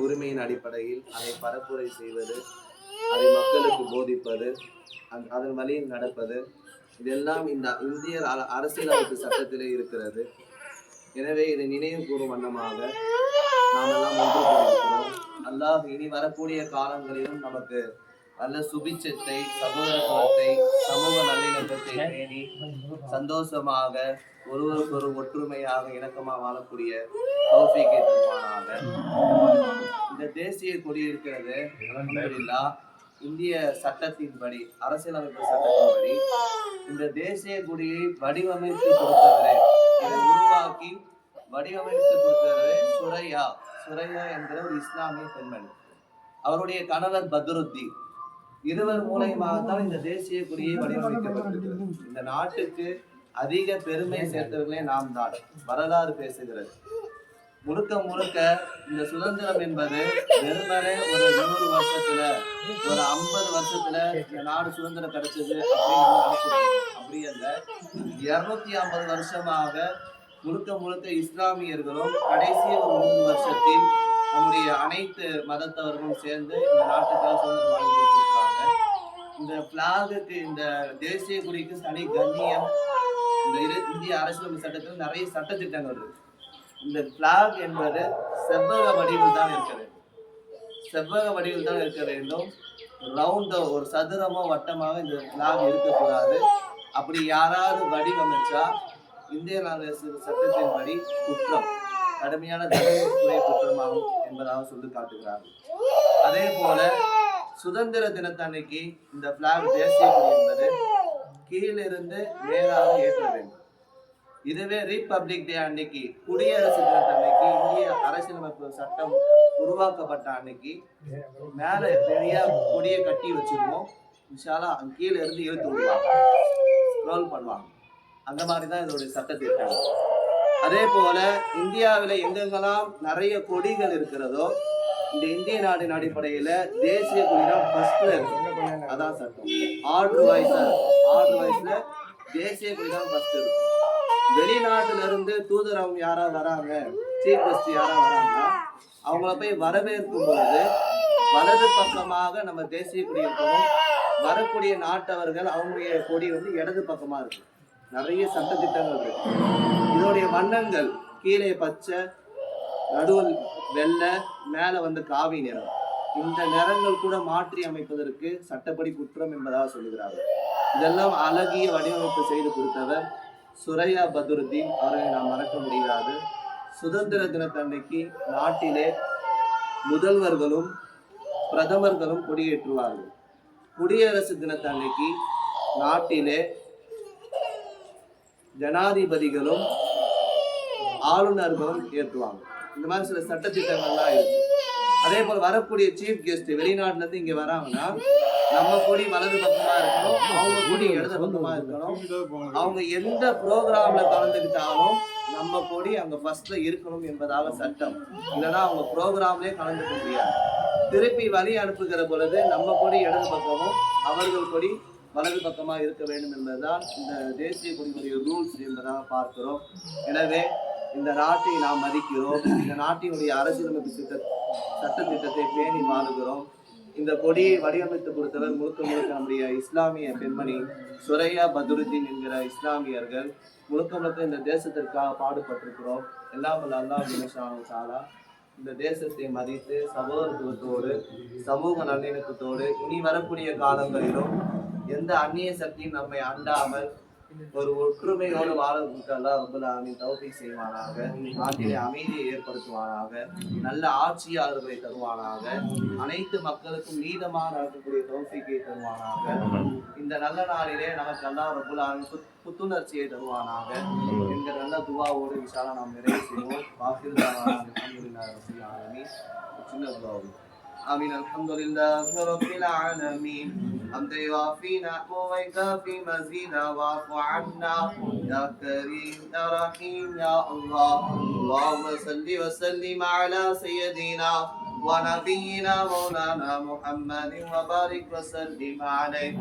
உரிமையின் அடிப்படையில் அதை பரப்புரை செய்வது, அதை மக்களுக்கு போதிப்பது, அதன் வழியில் நடப்பது, இதெல்லாம் இந்த இந்திய அரசியலமைப்பு சட்டத்திலே இருக்கிறது. எனவே இதை நினைவு கூறும் வண்ணமாக நாம் எல்லாம் ஒன்று கூடியிருக்கிறோம். அல்லாஹ் இனி வரக்கூடிய காலங்களிலும் நமக்கு நல்ல சுபிட்சத்தை, சகோதரத்துவத்தை, சமூக நல்லிணக்கத்தை பேணி சந்தோஷமாக ஒருவருக்கொரு ஒற்றுமையாக இணக்கமாக வாழக்கூடிய தௌஃபீக்கை தருவானாக. இந்த தேசிய கொடி இருக்கிறது, அல்ஹம்துலில்லாஹ், இந்திய சட்டத்தின்படி, அரசியலமைப்பு சட்டத்தின்படி இந்த தேசிய கொடியை வடிவமைத்து கொடுத்தவரே, இதை உருவாக்கி வடிவமைத்து கொடுத்தவரே சுரையா என்கிற ஒரு இஸ்லாமிய பெண்மணி. அவருடைய கணவர் பத்ருத்தீன். இருவர் மூலயமாகத்தான் இந்த தேசிய கொடியை வடிவமைக்கப்பட்டிருக்கிறது. இந்த நாட்டுக்கு அதிக பெருமை சேர்த்தவர்களே நாம் தான். வரலாறு பேசுகிறது. முழுக்க முழுக்க இந்த சுதந்திரம் என்பது வெறுமனே ஒரு 100 வருஷத்துல, ஒரு 50 வருஷத்துல இந்த நாடு சுதந்திரம் கிடைச்சது அப்படி அல்ல. 250 வருஷமாக முழுக்க முழுக்க இஸ்லாமியர்களும் கடைசி ஒரு 3 வருஷத்தில் நம்முடைய அனைத்து மதத்தவர்களும் சேர்ந்து இந்த நாட்டுக்காக சுதந்திரம் வாங்கி கொடுத்திருக்காங்க. இந்த பிளாகுக்கு, இந்த தேசிய கொடிக்கு தனி கண்ணியம் இந்த இந்திய அரசியலமைப்பு சட்டத்தில் நிறைய சட்டத்திட்டங்கள் இருக்கு. இந்த பிளாக் என்பது செவ்வக வடிவில் தான் இருக்க வேண்டும். செவ்வக வடிவில் தான் இருக்க வேண்டும். ரவுண்டோ, ஒரு சதுரமோ வட்டமாக இந்த பிளாக் இருக்கக்கூடாது. அப்படி யாராவது வடிவமைச்சா இந்திய அரசியல் சட்டத்தின்படி குற்றம், கடுமையான தண்டனை குற்றமாகும் என்பதாக சொல்லி காட்டுகிறார்கள். அதே போல சுதந்திர தினத்தன்னைக்கு இந்த பிளாக், தேசிய கொடி என்பது கீழிருந்து மேலாக ஏற்ற வேண்டும். இதுவே ரிபப்ளிக் டே அன்னைக்கு, குடியரசு தினத்தன்னைக்கு, இந்திய அரசியலமைப்பு சட்டம் உருவாக்கப்பட்ட அன்னைக்கு மேல பெரிய கொடியை கட்டி வச்சிருவோம். இன்ஷால்லா அங்க கீழே இருந்து இழுத்து விடுவாங்க, ஸ்க்ரோல் பண்ணுவாங்க. அந்த மாதிரிதான் இதோடைய சட்டத்திட்டம். அதே போல இந்தியாவில எங்கெங்கெல்லாம் நிறைய கொடிகள் இருக்கிறதோ, இந்த இந்திய நாட்டின் அடிப்படையில தேசிய கொடிதான் ஃபர்ஸ்ட்ல இருக்கு. அதான் சட்டம். ஆர்டர் வைஸ்ல தேசிய கொடிதான் ஃபர்ஸ்ட் இருக்கும். வெளிநாட்டுல இருந்து தூதர் அவங்க யாராவது வராங்க, சீஃப் கெஸ்ட் யாராவது வராங்கன்னா அவங்கள போய் வரவேற்கும் பொழுது வலது பக்கமாக நம்ம தேசிய கொடி இருக்கணும். வரக்கூடிய நாட்டவர்கள் அவங்களுடைய கொடி இடது பக்கமா இருக்கு. நிறைய சட்டத்திட்டங்கள் இருக்கு. இதோடைய வண்ணங்கள் கீழே பச்சை, நடுவில் வெள்ளை, மேல காவி நிறம். இந்த நிறங்கள் கூட மாற்றி அமைப்பதற்கு சட்டப்படி குற்றம் என்பதாக சொல்லுகிறார்கள். இதெல்லாம் அழகிய வடிவமைப்பு செய்து கொடுத்தவர் சுரையா பத்ருத்தீன். அவரை நாம் மறக்க முடியாது. சுதந்திர தினத்தன்னைக்கு நாட்டிலே முதல்வர்களும் பிரதமர்களும் கொடியேற்றுவார்கள். குடியரசு தினத்தன்னைக்கு நாட்டிலே ஜனாதிபதிகளும் ஆளுநர்களும் ஏற்றுவாங்க. இந்த மாதிரி சில சட்டத்திட்டங்கள்லாம் இருக்கு. அதே போல வரக்கூடிய சீஃப் கெஸ்ட் வெளிநாட்டுல இருந்து இங்க வராங்கன்னா நம்ம கொடி வலது பக்கமா இருக்கணும், அவங்க கொடி இடது பக்கமா இருக்கணும். அவங்க எந்த ப்ரோக்ராம்ல கலந்துக்கிட்டாலும் நம்ம கொடி அங்க ஃபர்ஸ்ட்ல இருக்கணும் என்பதாக சட்டம். இல்லைன்னா அவங்க ப்ரோக்ராம்லயே கலந்துக்க முடியாது. திருப்பி வழி அனுப்புகிற பொழுது நம்ம கொடி இடது பக்கமும் அவர்கள் கொடி வலது பக்கமா இருக்க வேண்டும் என்பதுதான் இந்த தேசிய கொடியுடைய ரூல்ஸ் என்பதாக பார்க்கிறோம். எனவே இந்த நாட்டை நாம் மதிக்கிறோம். இந்த நாட்டினுடைய அரசியலமைப்பு சட்டத்திட்டத்தை பேணி வாழுகிறோம். இந்த கொடியை வடிவமைத்து கொடுத்தவர் முழுக்க முழுக்க நம்முடைய இஸ்லாமிய பெண்மணி சுரையா பத்ருத்தீன் என்கிற இஸ்லாமியர்கள். முழுக்க முழுக்க இந்த தேசத்திற்காக பாடுபட்டிருக்கிறோம். எல்லாம் அல்லாஹ் இந்த தேசத்தை மதித்து சகோதரத்துவத்தோடு, சமூக நல்லிணக்கத்தோடு இனி வரக்கூடிய காலங்களிலும் எந்த அந்நிய சக்தியும் நம்மை அண்டாமல் ஒரு ஒற்றுமையோடு வாழ்வதற்கு அல்லாஹ் ரப்பல் ஆலமீன் தௌஃபீக் செய்வானாக. நாட்டிலே அமைதியை ஏற்படுத்துவானாக. நல்ல ஆட்சியாளர்களை தருவானாக. அனைத்து மக்களுக்கும் நீதமாக நடக்கக்கூடிய தௌஃபீக்கை தருவானாக. இந்த நல்ல நாளிலே நமக்கு அல்லாஹ் ரப்பல் ஆலமீன் புத்துணர்ச்சியை தருவானாக என்கிற நல்ல துவாவோடு இன்ஷால்லா நாம் நிறைவு செய்வோம். வாக்கிருந்தான அல்ஹம்துலில்லாஹி ரப்பில் ஆலமீன். சின்ன துவாவோடு آمين. الحمد لله رب العالمين. حمد يوافي نحو ويكافي مزيدا واعف عنا يا كريم يا رحيم يا الله. اللهم صل وسلم على سيدنا ونبينا مولانا محمد وبارك وسلم عليه.